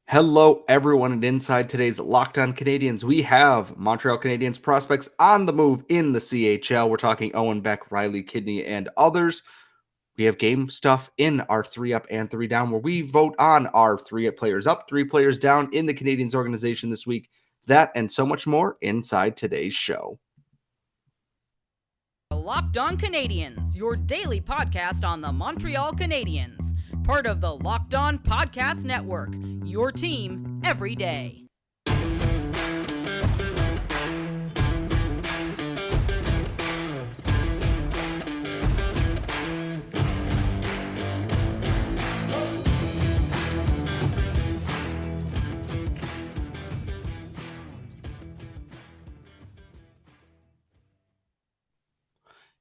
Hello, everyone, and inside today's Locked On Canadiens, we have Montreal Canadiens prospects on the move in the CHL. We're talking Owen Beck, Riley Kidney, and others. We have game stuff in our 3-up and 3-down, where we vote on our 3 players up, 3 players down in the Canadiens organization this week. That and so much more inside today's show. Locked On Canadiens, your daily podcast on the Montreal Canadiens. Part of the Locked On Podcast Network, your team every day.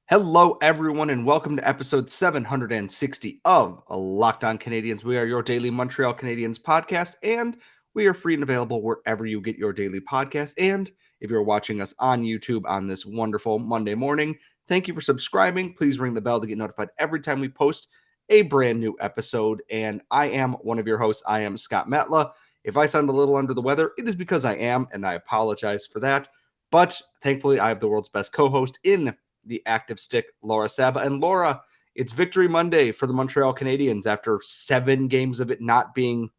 Hello, everyone, and welcome to episode 760 of Locked On Canadiens. We are your daily Montreal Canadiens podcast, and we are free and available wherever you get your daily podcast. And if you're watching us on YouTube on this wonderful Monday morning, thank you for subscribing. Please ring the bell to get notified every time we post a brand new episode. And I am one of your hosts. I am Scott Matla. If I sound a little under the weather, it is because I am, and I apologize for that. But thankfully, I have the world's best co-host in the active stick, Laura Saba. And Laura, it's Victory Monday for the Montreal Canadiens after 7 games of it not being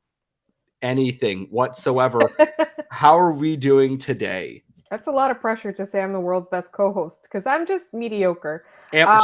anything whatsoever. How are we doing today? That's a lot of pressure to say I'm the world's best co-host because I'm just mediocre. No.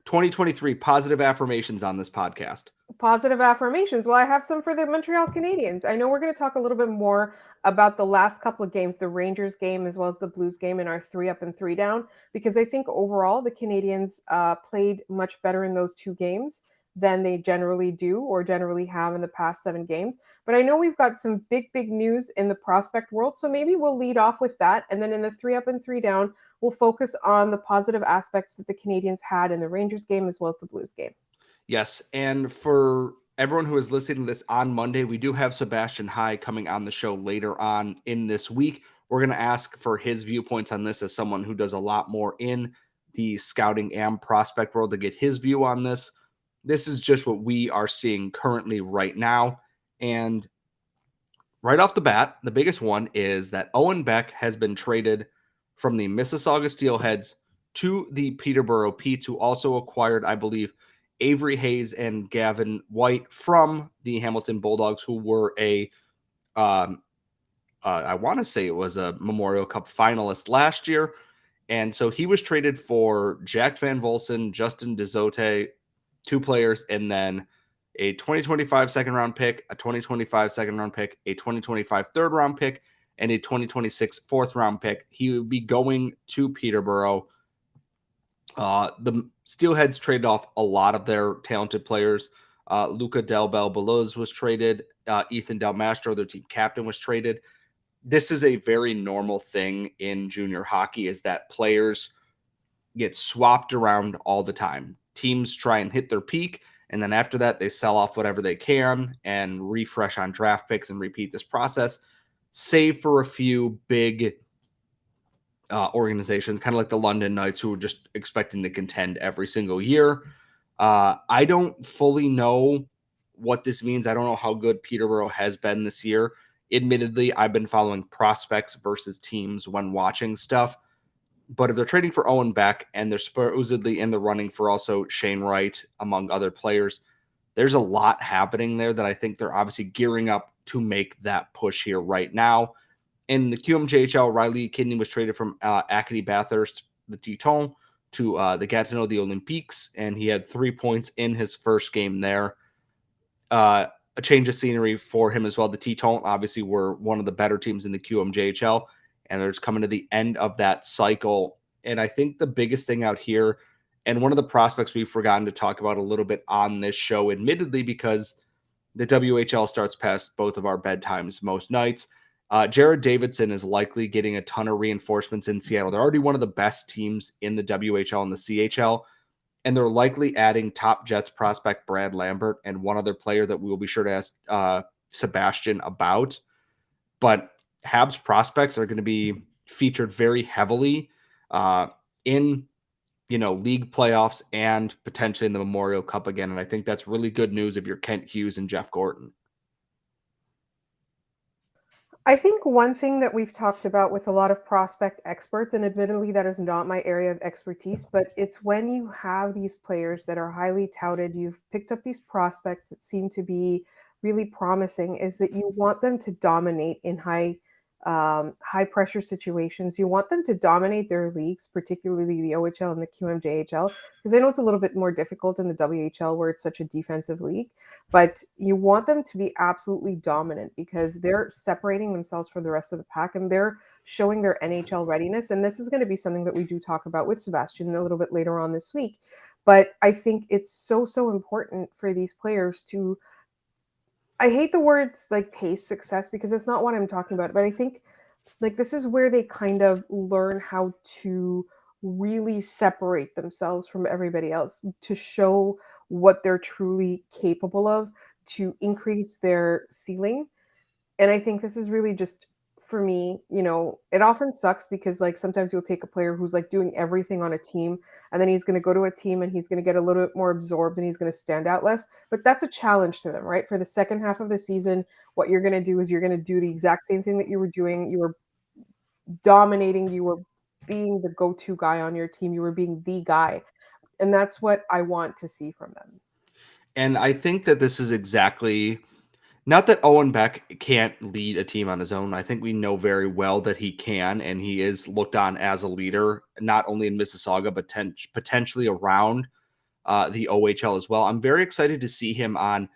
2023 positive affirmations on this podcast. Positive affirmations. Well, I have some for the Montreal Canadiens. I know we're going to talk a little bit more about the last couple of games, the Rangers game as well as the Blues game in our 3-up and 3-down, because I think overall the Canadiens played much better in those 2 games than they generally do or generally have in the past 7 games. But I know we've got some big news in the prospect world, so maybe we'll lead off with that. And then in the 3-up and 3-down, we'll focus on the positive aspects that the Canadiens had in the Rangers game as well as the Blues game. Yes, and for everyone who is listening to this on Monday, we do have Sebastian High coming on the show later on in this week. We're going to ask for his viewpoints on this as someone who does a lot more in the scouting and prospect world to get his view on this. This is just what we are seeing currently right now. And right off the bat, the biggest one is that Owen Beck has been traded from the Mississauga Steelheads to the Peterborough Petes, who also acquired, I believe, Avery Hayes and Gavin White from the Hamilton Bulldogs, who were I want to say it was a Memorial Cup finalist last year. And so he was traded for Jack Van Volsen, Justin Dezote, 2 players, and then a 2025 second-round pick, a 2025 second-round pick, a 2025 third-round pick, and a 2026 fourth-round pick. He would be going to Peterborough. The Steelheads traded off a lot of their talented players. Luca Del Bel-Beluz was traded. Ethan Del Mastro, their team captain, was traded. This is a very normal thing in junior hockey, is that players get swapped around all the time. Teams try and hit their peak, and then after that, they sell off whatever they can and refresh on draft picks and repeat this process, save for a few big organizations, kind of like the London Knights, who are just expecting to contend every single year. I don't fully know what this means. I don't know how good Peterborough has been this year. Admittedly, I've been following prospects versus teams when watching stuff. But if they're trading for Owen Beck and they're supposedly in the running for also Shane Wright, among other players, there's a lot happening there that I think they're obviously gearing up to make that push here right now. In the QMJHL, Riley Kidney was traded from Acadie Bathurst, the Teton, to the Gatineau Olympiques, and he had 3 points in his first game there. A change of scenery for him as well. The Teton obviously were one of the better teams in the QMJHL, and they're just coming to the end of that cycle. And I think the biggest thing out here, and one of the prospects we've forgotten to talk about a little bit on this show, admittedly, because the WHL starts past both of our bedtimes most nights, Jared Davidson is likely getting a ton of reinforcements in Seattle. They're already one of the best teams in the WHL and the CHL, and they're likely adding top Jets prospect Brad Lambert and one other player that we will be sure to ask Sebastian about. But Habs prospects are going to be featured very heavily in league playoffs and potentially in the Memorial Cup again. And I think that's really good news if you're Kent Hughes and Jeff Gorton. I think one thing that we've talked about with a lot of prospect experts, and admittedly that is not my area of expertise, but it's when you have these players that are highly touted, you've picked up these prospects that seem to be really promising, is that you want them to dominate in high pressure situations. You want them to dominate their leagues, particularly the OHL and the QMJHL, because I know it's a little bit more difficult in the WHL where it's such a defensive league, but you want them to be absolutely dominant because they're separating themselves from the rest of the pack and they're showing their NHL readiness. And this is going to be something that we do talk about with Sebastian a little bit later on this week. But I think it's so important for these players to, I hate the words like taste success because it's not what I'm talking about, but I think like this is where they kind of learn how to really separate themselves from everybody else to show what they're truly capable of, to increase their ceiling. And I think this is really just for me, it often sucks because like sometimes you'll take a player who's like doing everything on a team and then he's going to go to a team and he's going to get a little bit more absorbed and he's going to stand out less. But that's a challenge to them, right? For the second half of the season, what you're going to do is you're going to do the exact same thing that you were doing. You were dominating, you were being the go-to guy on your team, you were being the guy. And that's what I want to see from them. And I think that this is exactly, not that Owen Beck can't lead a team on his own. I think we know very well that he can, and he is looked on as a leader, not only in Mississauga, but potentially around the OHL as well. I'm very excited to see him on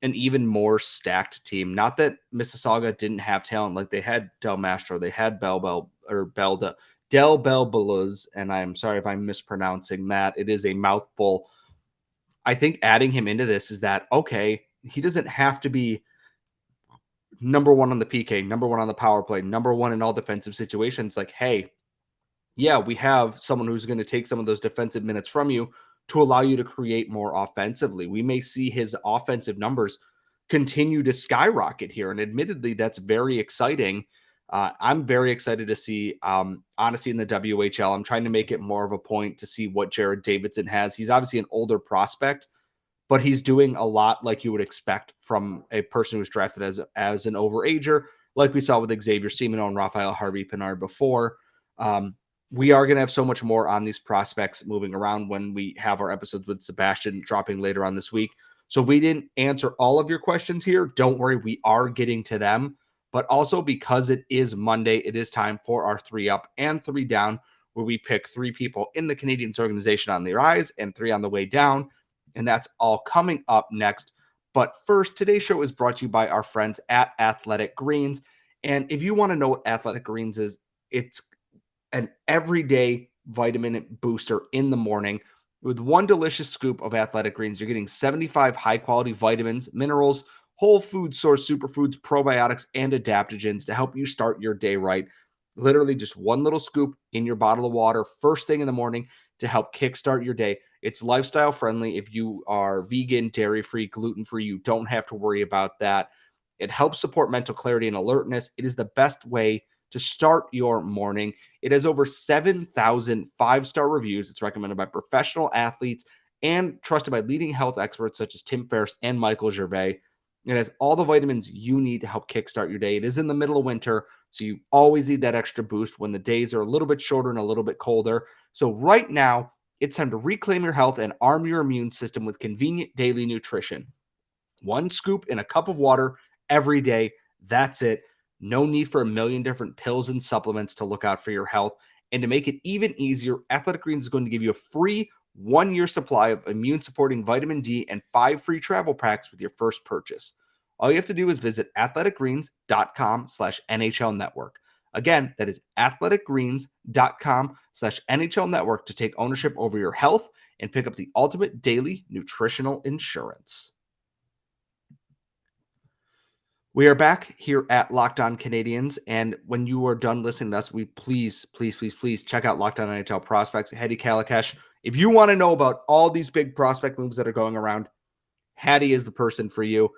an even more stacked team. Not that Mississauga didn't have talent, like they had Del Mastro, they had Del Belbaluz, and I'm sorry if I'm mispronouncing that. It is a mouthful. I think adding him into this is that, okay, he doesn't have to be number one on the PK, number one on the power play, number one in all defensive situations. Like, hey, yeah, we have someone who's going to take some of those defensive minutes from you to allow you to create more offensively. We may see his offensive numbers continue to skyrocket here. And admittedly, that's very exciting. I'm very excited to see, honestly, in the WHL. I'm trying to make it more of a point to see what Jared Davidson has. He's obviously an older prospect, but he's doing a lot like you would expect from a person who's drafted as an overager, like we saw with Xavier Seaman and Raphael Harvey-Pinard before. We are going to have so much more on these prospects moving around when we have our episodes with Sebastian dropping later on this week. So if we didn't answer all of your questions here, don't worry, we are getting to them. But also because it is Monday, it is time for our 3 up and 3 down, where we pick 3 people in the Canadiens organization on the rise and 3 on the way down. And that's all coming up next. But first, today's show is brought to you by our friends at Athletic Greens. And if you want to know what Athletic Greens is, it's an everyday vitamin booster in the morning. With one delicious scoop of Athletic Greens, you're getting 75 high-quality vitamins, minerals, whole food source superfoods, probiotics, and adaptogens to help you start your day right. Literally just one little scoop in your bottle of water first thing in the morning to help kickstart your day. It's lifestyle friendly. If you are vegan, dairy-free, gluten-free, you don't have to worry about that. It helps support mental clarity and alertness. It is the best way to start your morning. It has over 7,000 5-star reviews. It's recommended by professional athletes and trusted by leading health experts such as Tim Ferriss and Michael Gervais. It has all the vitamins you need to help kickstart your day. It is in the middle of winter, so you always need that extra boost when the days are a little bit shorter and a little bit colder. So right now, it's time to reclaim your health and arm your immune system with convenient daily nutrition. 1 scoop in a cup of water every day. That's it. No need for a million different pills and supplements to look out for your health. And to make it even easier, Athletic Greens is going to give you a free 1-year supply of immune-supporting vitamin D and 5 free travel packs with your first purchase. All you have to do is visit athleticgreens.com/NHL Network. Again, that is athleticgreens.com/NHL Network to take ownership over your health and pick up the ultimate daily nutritional insurance. We are back here at Locked On Canadiens, and when you are done listening to us, we please check out Locked On NHL Prospects. Hattie Kalakesh, if you want to know about all these big prospect moves that are going around, Hattie is the person for you.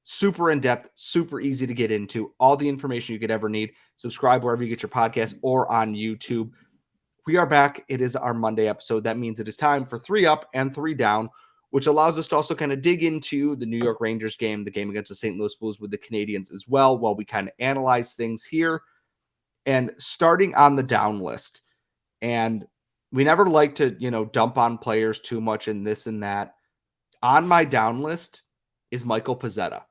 Super in-depth, super easy to get into, all the information you could ever need. Subscribe wherever you get your podcasts or on YouTube. We are back. It is our Monday episode. That means it is time for 3 Up and 3 Down, which allows us to also kind of dig into the New York Rangers game, the game against the St. Louis Blues with the Canadiens as well, while we kind of analyze things here. And starting on the down list, and we never like to, dump on players too much and this and that. On my down list is Michael Pezzetta.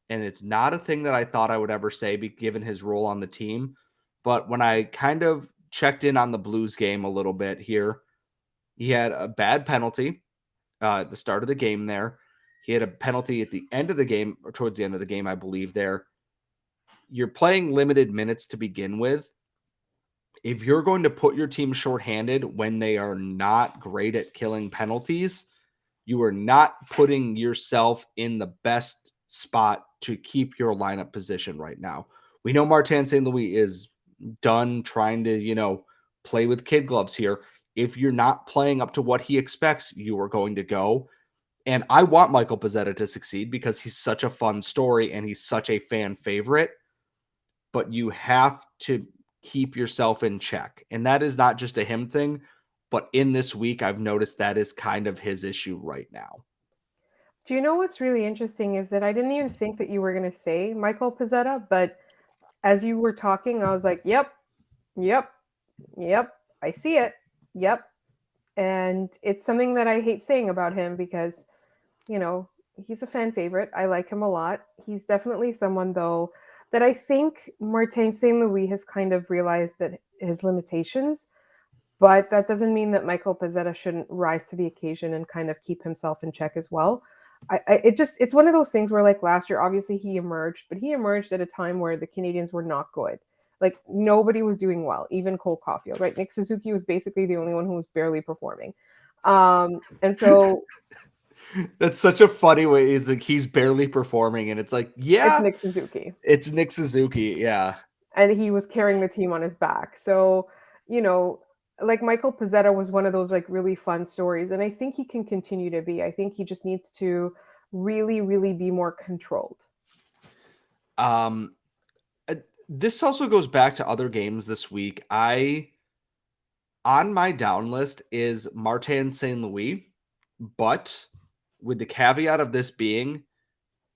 And it's not a thing that I thought I would ever say, given his role on the team. But when I kind of checked in on the Blues game a little bit here, he had a bad penalty at the start of the game there. He had a penalty at the end of the game, or towards the end of the game, I believe there. You're playing limited minutes to begin with. If you're going to put your team shorthanded when they are not great at killing penalties, you are not putting yourself in the best spot to keep your lineup position right now. We know Martin St. Louis is done trying to, play with kid gloves here. If you're not playing up to what he expects, you are going to go. And I want Michael Pezzetta to succeed because he's such a fun story and he's such a fan favorite. But you have to keep yourself in check. And that is not just a him thing, but in this week, I've noticed that is kind of his issue right now. Do you know what's really interesting is that I didn't even think that you were going to say Michael Pezzetta, but as you were talking, I was like, yep, I see it. Yep. And it's something that I hate saying about him because, he's a fan favorite. I like him a lot. He's definitely someone, though, that I think Martin St. Louis has kind of realized that his limitations, but that doesn't mean that Michael Pezzetta shouldn't rise to the occasion and kind of keep himself in check as well. It's one of those things where, like, last year, obviously he emerged, but he emerged at a time where the Canadiens were not good. Like, nobody was doing well, even Cole Caulfield, right? Nick Suzuki was basically the only one who was barely performing. And so that's such a funny way. It's like he's barely performing, and it's like, yeah, it's Nick Suzuki. It's Nick Suzuki, yeah. And he was carrying the team on his back. So, like Michael Pezzetta was one of those like really fun stories. And I think he can continue to be. I think he just needs to really, really be more controlled. This also goes back to other games this week. On my down list is Martin St. Louis, but with the caveat of this being,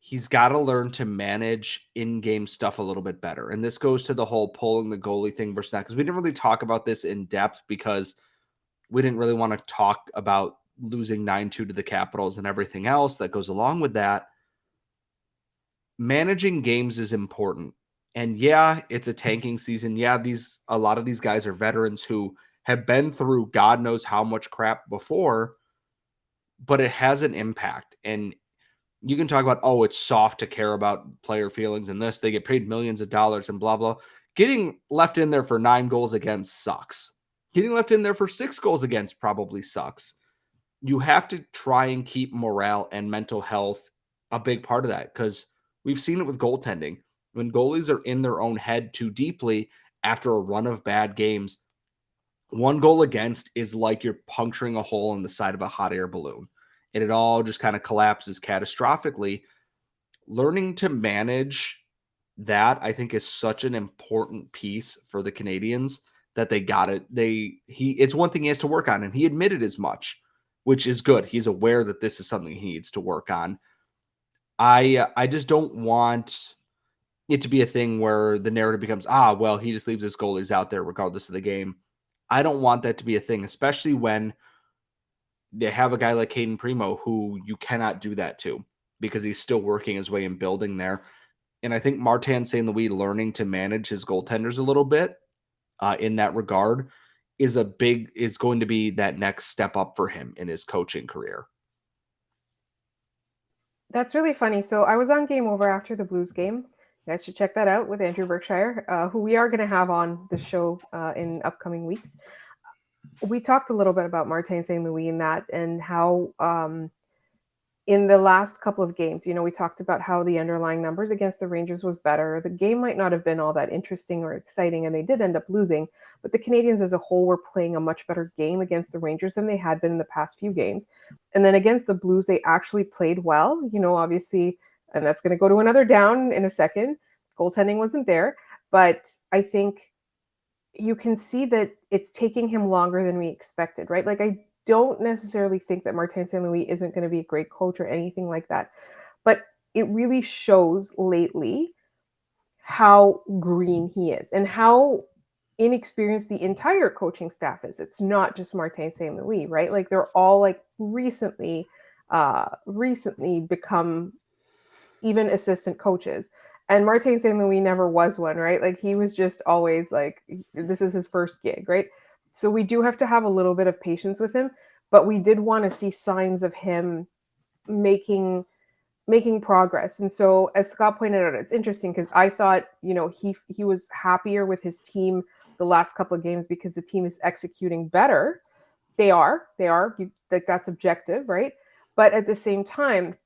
he's got to learn to manage in-game stuff a little bit better. And this goes to the whole pulling the goalie thing versus that, because we didn't really talk about this in depth because we didn't really want to talk about losing 9-2 to the Capitals and everything else that goes along with that. Managing games is important. And yeah, it's a tanking season. Yeah, a lot of these guys are veterans who have been through God knows how much crap before, but it has an impact. And you can talk about, it's soft to care about player feelings and this. They get paid millions of dollars and blah, blah. Getting left in there for 9 goals against sucks. Getting left in there for 6 goals against probably sucks. You have to try and keep morale and mental health a big part of that, because we've seen it with goaltending. When goalies are in their own head too deeply after a run of bad games, 1 goal against is like you're puncturing a hole in the side of a hot air balloon. And it all just kind of collapses catastrophically. Learning to manage that, I think, is such an important piece for the Canadiens that they got it. It's one thing he has to work on, and he admitted as much, which is good. He's aware that this is something he needs to work on. I just don't want it to be a thing where the narrative becomes, he just leaves his goalies out there regardless of the game. I don't want that to be a thing, especially when they have a guy like Caden Primo who you cannot do that to because he's still working his way and building there. And I think Martin St. Louis learning to manage his goaltenders a little bit in that regard is going to be that next step up for him in his coaching career. That's really funny. So I was on Game Over after the Blues game. You guys should check that out with Andrew Berkshire, who we are going to have on the show in upcoming weeks. We talked a little bit about Martin St. Louis in that, and how in the last couple of games, we talked about how the underlying numbers against the Rangers was better. The game might not have been all that interesting or exciting, and they did end up losing, but the Canadiens as a whole were playing a much better game against the Rangers than they had been in the past few games. And then against the Blues, they actually played well, obviously, and that's going to go to another down in a second. Goaltending wasn't there, but I think you can see that it's taking him longer than we expected, right? Like, I don't necessarily think that Martin St. Louis isn't going to be a great coach or anything like that. But it really shows lately how green he is and how inexperienced the entire coaching staff is. It's not just Martin St. Louis, right? Like, they're all like recently become even assistant coaches. And Martin St. Louis never was one, right? Like, he was just always like, this is his first gig, right? So we do have to have a little bit of patience with him, but we did want to see signs of him making progress. And so, as Scott pointed out, it's interesting because I thought, he was happier with his team the last couple of games because the team is executing better. They are. Like, that's objective, right? But at the same time,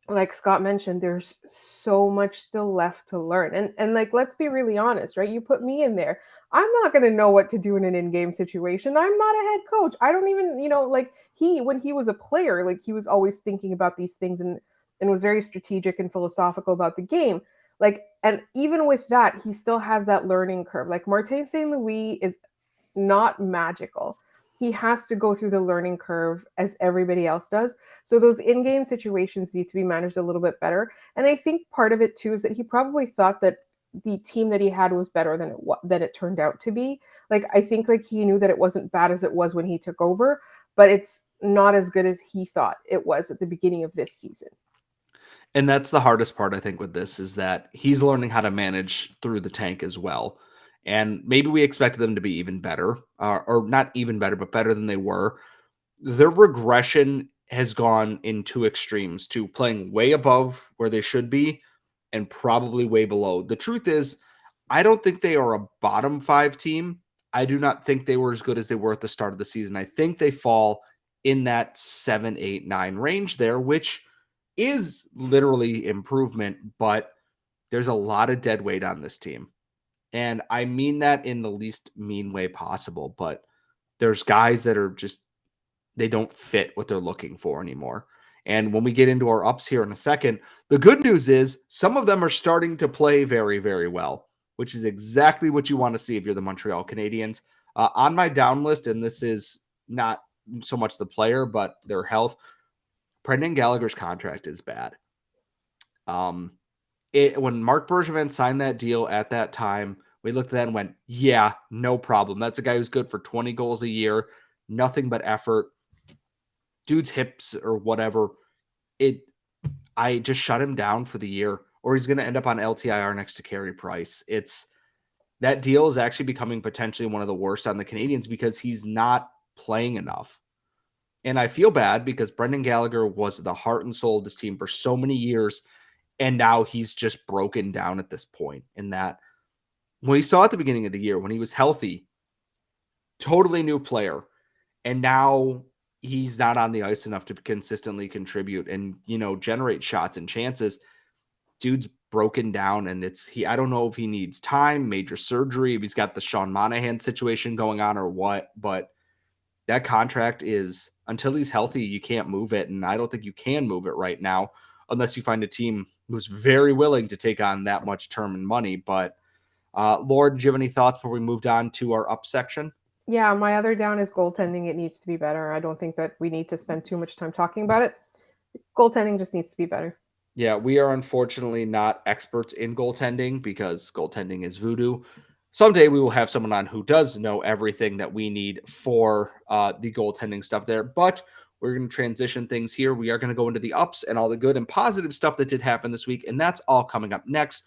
like Scott mentioned, there's so much still left to learn. And like, let's be really honest, right? You put me in there. I'm not going to know what to do in an in-game situation. I'm not a head coach. I don't even, like, when he was a player, like, he was always thinking about these things and was very strategic and philosophical about the game. Like, and even with that, he still has that learning curve. Like, Martin St. Louis is not magical. He has to go through the learning curve as everybody else does. So those in-game situations need to be managed a little bit better. And I think part of it too is that he probably thought that the team that he had was better than it turned out to be. Like, I think, like, he knew that it wasn't bad as it was when he took over, but it's not as good as he thought it was at the beginning of this season. And that's the hardest part, I think, with this is that he's learning how to manage through the tank as well. And maybe we expected them to be even better, or not even better, but better than they were. Their regression has gone in two extremes to playing way above where they should be and probably way below. The truth is, I don't think they are a bottom five team. I do not think they were as good as they were at the start of the season. I think they fall in that 7, 8, 9 range there, which is literally improvement, but there's a lot of dead weight on this team. And I mean that in the least mean way possible, but there's guys that are just, they don't fit what they're looking for anymore. And when we get into our ups here in a second, the good news is some of them are starting to play very, very well, which is exactly what you want to see if you're the Montreal Canadiens. On my down list, and this is not so much the player, but their health, Brendan Gallagher's contract is bad. When Mark Bergevin signed that deal at that time, we looked at that and went, yeah, no problem. That's a guy who's good for 20 goals a year, nothing but effort. Dude's hips or whatever. I just shut him down for the year, or he's going to end up on LTIR next to Carey Price. That deal is actually becoming potentially one of the worst on the Canadiens because he's not playing enough. And I feel bad because Brendan Gallagher was the heart and soul of this team for so many years. And now he's just broken down at this point in that when we saw at the beginning of the year, when he was healthy, totally new player. And now he's not on the ice enough to consistently contribute and, generate shots and chances. Dude's broken down and I don't know if he needs time, major surgery, if he's got the Sean Monahan situation going on or what, but that contract is, until he's healthy, you can't move it. And I don't think you can move it right now unless you find a team who's very willing to take on that much term and money. But Lord, do you have any thoughts before we moved on to our up section? Yeah, my other down is goaltending. It needs to be better. I don't think that we need to spend too much time talking about it. Goaltending just needs to be better. Yeah, we are unfortunately not experts in goaltending because goaltending is voodoo. Someday we will have someone on who does know everything that we need for the goaltending stuff there. But we're going to transition things here. We are going to go into the ups and all the good and positive stuff that did happen this week. And that's all coming up next.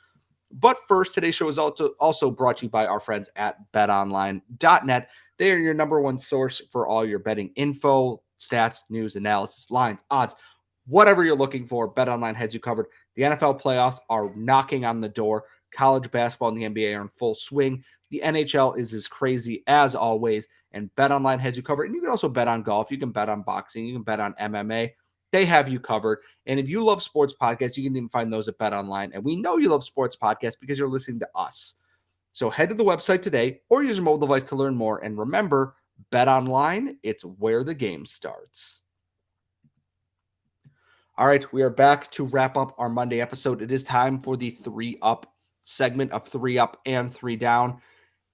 But first, today's show is also brought to you by our friends at betonline.net. They are your number one source for all your betting info, stats, news, analysis, lines, odds, whatever you're looking for. BetOnline has you covered. The NFL playoffs are knocking on the door. College basketball and the NBA are in full swing. The NHL is as crazy as always, and BetOnline has you covered. And you can also bet on golf. You can bet on boxing. You can bet on MMA. They have you covered. And if you love sports podcasts, you can even find those at BetOnline. And we know you love sports podcasts because you're listening to us. So head to the website today or use your mobile device to learn more. And remember, BetOnline, it's where the game starts. All right, we are back to wrap up our Monday episode. It is time for the 3 Up segment of 3 Up and 3 Down.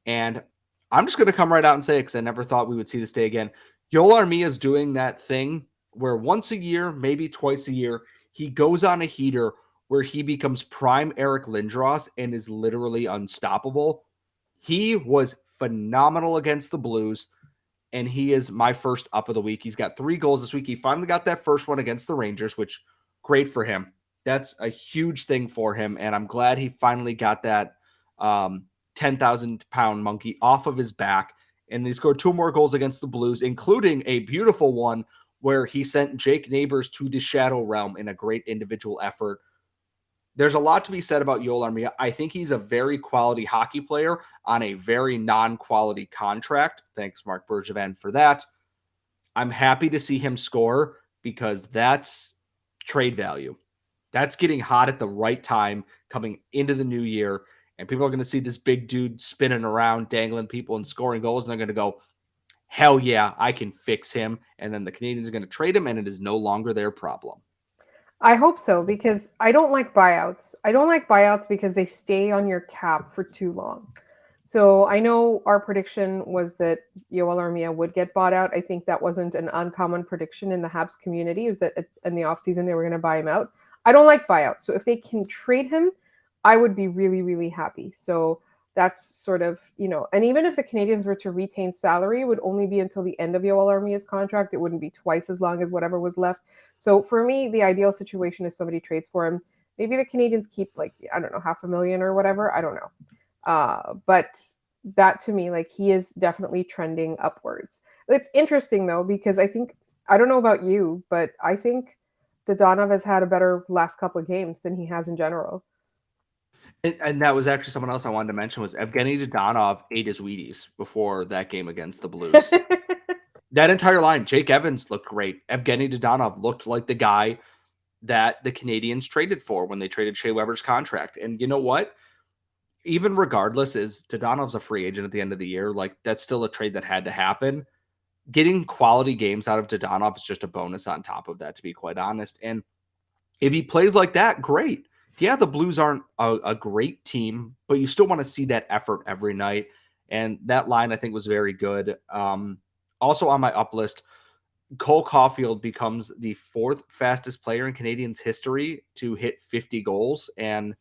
And I'm just going to come right out and say it because I never thought we would see this day again. Joel Armia is doing that thing where once a year, maybe twice a year, he goes on a heater where he becomes prime Eric Lindros and is literally unstoppable. He was phenomenal against the Blues, and he is my first up of the week. He's got 3 goals this week. He finally got that first one against the Rangers, which great for him. That's a huge thing for him, and I'm glad he finally got that 10,000-pound monkey off of his back. And he scored 2 more goals against the Blues, including a beautiful one where he sent Jake Neighbors to the Shadow Realm in a great individual effort. There's a lot to be said about Joel Armia. I think he's a very quality hockey player on a very non-quality contract. Thanks, Mark Bergevin, for that. I'm happy to see him score because that's trade value. That's getting hot at the right time coming into the new year. And people are going to see this big dude spinning around, dangling people and scoring goals. And they're going to go, hell yeah, I can fix him. And then the Canadiens are going to trade him, and it is no longer their problem. I hope so, because I don't like buyouts. I don't like buyouts because they stay on your cap for too long. So I know our prediction was that Joel Armia would get bought out. I think that wasn't an uncommon prediction in the Habs community. It was that in the offseason they were going to buy him out. I don't like buyouts. So if they can trade him, I would be really, really happy. So that's sort of, and even if the Canadiens were to retain salary, it would only be until the end of Joel Armia's contract. It wouldn't be twice as long as whatever was left. So for me, the ideal situation is somebody trades for him. Maybe the Canadiens keep $500,000 or whatever. I don't know. But that to me, he is definitely trending upwards. It's interesting though, because I don't know about you, but I think Dadonov has had a better last couple of games than he has in general. And that was actually someone else I wanted to mention was Evgeny Dadonov ate his Wheaties before that game against the Blues. That entire line, Jake Evans looked great. Evgeny Dadonov looked like the guy that the Canadiens traded for when they traded Shea Weber's contract. And you know what? Even regardless, is Dadonov's a free agent at the end of the year. That's still a trade that had to happen. Getting quality games out of Dadonov is just a bonus on top of that, to be quite honest. And if he plays like that, great. Yeah, the Blues aren't a great team, but you still want to see that effort every night. And that line, I think, was very good. Also on my up list, Cole Caulfield becomes the 4th fastest player in Canadiens history to hit 50 goals and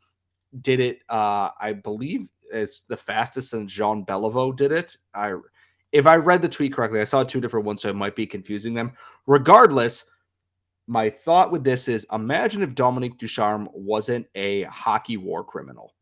did it, I believe, as the fastest since Jean Beliveau did it. If I read the tweet correctly, I saw 2 different ones, so I might be confusing them. Regardless, my thought with this is imagine if Dominique Ducharme wasn't a hockey war criminal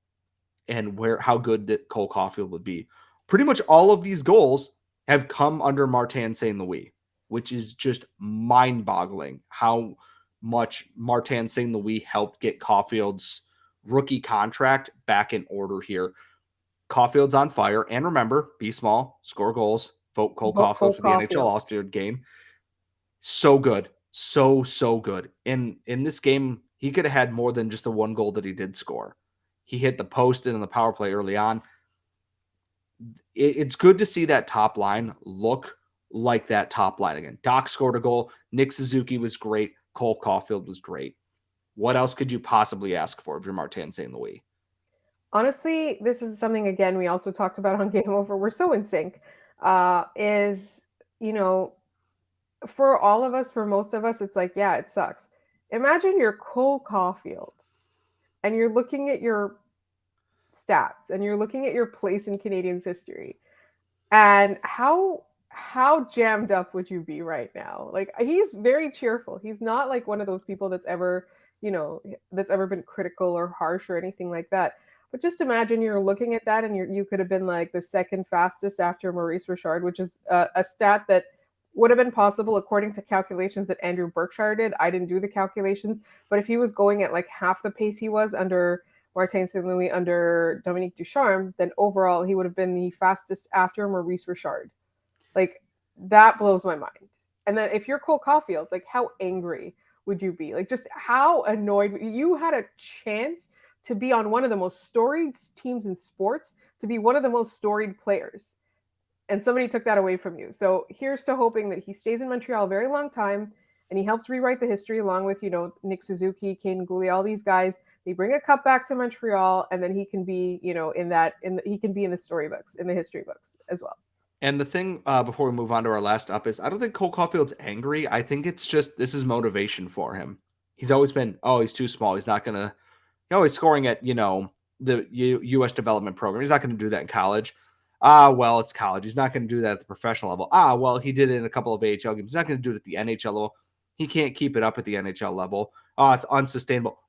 and how good that Cole Caulfield would be. Pretty much all of these goals have come under Martin St. Louis, which is just mind-boggling how much Martin St. Louis helped get Caulfield's rookie contract back in order here. Caulfield's on fire. And remember, be small, score goals, vote Cole Caulfield for the NHL All-Star game. So good. So good. In this game, he could have had more than just the 1 goal that he did score. He hit the post and in the power play early on. It's good to see that top line look like that top line again. Doc scored a goal. Nick Suzuki was great. Cole Caulfield was great. What else could you possibly ask for if you're Martin St. Louis? Honestly, this is something, again, we also talked about on Game Over. We're so in sync. For all of us, for most of us, it's yeah, it sucks. Imagine you're Cole Caulfield and you're looking at your stats and you're looking at your place in Canadiens history. And how jammed up would you be right now? He's very cheerful. He's not one of those people that's ever been critical or harsh or anything like that. But just imagine you're looking at that and you could have been the 2nd fastest after Maurice Richard, which is a stat that would have been possible according to calculations that Andrew Berkshire did. I didn't do the calculations, but if he was going at half the pace he was under Martin St. Louis under Dominique Ducharme, then overall he would have been the fastest after Maurice Richard. That blows my mind. And then if you're Cole Caulfield, how angry would you be? Just how annoyed you had a chance to be on one of the most storied teams in sports, to be one of the most storied players. And somebody took that away from you. So here's to hoping that he stays in Montreal a very long time and he helps rewrite the history along with, Nick Suzuki, Caden Gooley, all these guys. They bring a cup back to Montreal, and then he can be, he can be in the storybooks, in the history books as well. And the thing, before we move on to our last up, is I don't think Cole Caulfield's angry. I think it's just this is motivation for him. He's always been, he's too small. He's not gonna. He's scoring at the U.S. development program. He's not going to do that in college. Well, it's college. He's not going to do that at the professional level. Well, he did it in a couple of AHL games. He's not going to do it at the NHL level. He can't keep it up at the NHL level. It's unsustainable.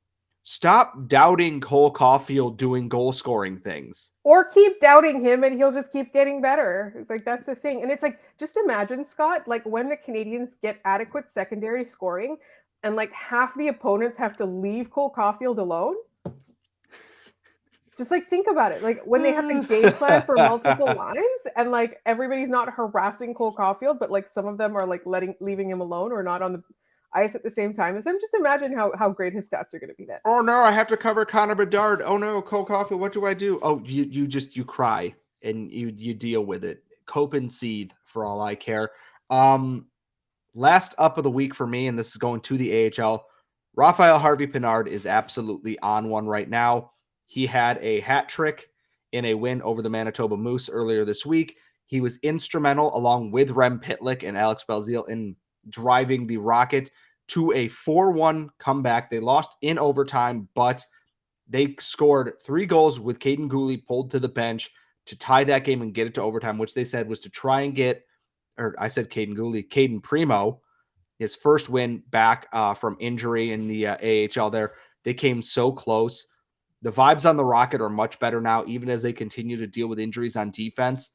Stop doubting Cole Caulfield doing goal scoring things. Or keep doubting him and he'll just keep getting better. Like, that's the thing. And it's like, just imagine, Scott, like when the Canadiens get adequate secondary scoring and like half the opponents have to leave Cole Caulfield alone. Just like think about it. Like when they have to game plan for multiple lines and like everybody's not harassing Cole Caulfield, but like some of them are like leaving him alone or not on the ice at the same time as him. Just imagine how great his stats are going to be then. Oh no, I have to cover Connor Bedard. Oh no, Cole Caulfield, what do I do? Oh, you cry and you deal with it. Cope and seethe for all I care. Last up of the week for me, and this is going to the AHL. Raphael Harvey-Pinard is absolutely on one right now. He had a hat trick in a win over the Manitoba Moose earlier this week. He was instrumental, along with Rem Pitlick and Alex Belzile, in driving the Rocket to a 4-1 comeback. They lost in overtime, but they scored 3 goals with Caden Gooley pulled to the bench to tie that game and get it to overtime, which they said was to try and get, or I said Caden Gooley, Caden Primo, his first win back from injury in the AHL there. They came so close. The vibes on the Rocket are much better now, even as they continue to deal with injuries on defense.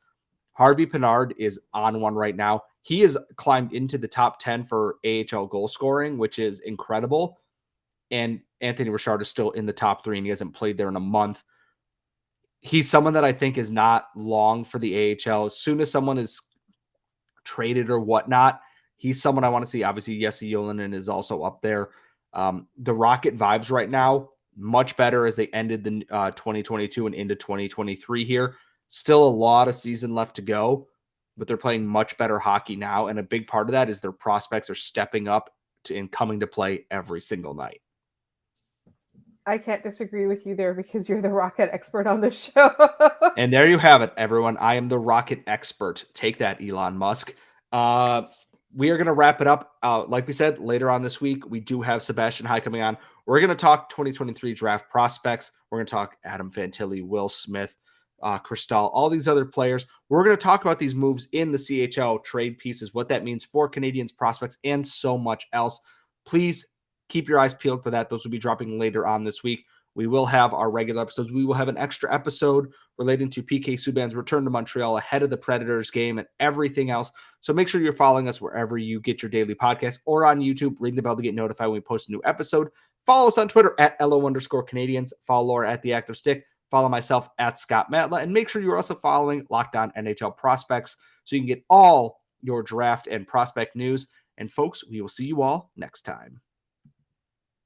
Harvey-Pinard is on one right now. He has climbed into the top 10 for AHL goal scoring, which is incredible. And Anthony Richard is still in the top 3, and he hasn't played there in a month. He's someone that I think is not long for the AHL. As soon as someone is traded or whatnot, he's someone I want to see. Obviously, Jesse Ylönen is also up there. The Rocket vibes right now, much better as they ended the 2022 and into 2023 here. Still a lot of season left to go, but they're playing much better hockey now. And a big part of that is their prospects are stepping up and coming to play every single night. I can't disagree with you there because you're the Rocket expert on this show. And there you have it, everyone. I am the Rocket expert. Take that, Elon Musk. We are going to wrap it up. Like we said, later on this week, we do have Sebastian High coming on. We're going to talk 2023 draft prospects. We're going to talk Adam Fantilli, Will Smith, Cristal, all these other players. We're going to talk about these moves in the CHL trade pieces, what that means for Canadiens prospects, and so much else. Please keep your eyes peeled for that. Those will be dropping later on this week. We will have our regular episodes. We will have an extra episode relating to PK Subban's return to Montreal ahead of the Predators game and everything else. So make sure you're following us wherever you get your daily podcast or on YouTube. Ring the bell to get notified when we post a new episode. Follow us on Twitter at LO_Canadiens. Follow Laura at The Active Stick. Follow myself at Scott Matla. And make sure you're also following Locked On NHL Prospects so you can get all your draft and prospect news. And folks, we will see you all next time.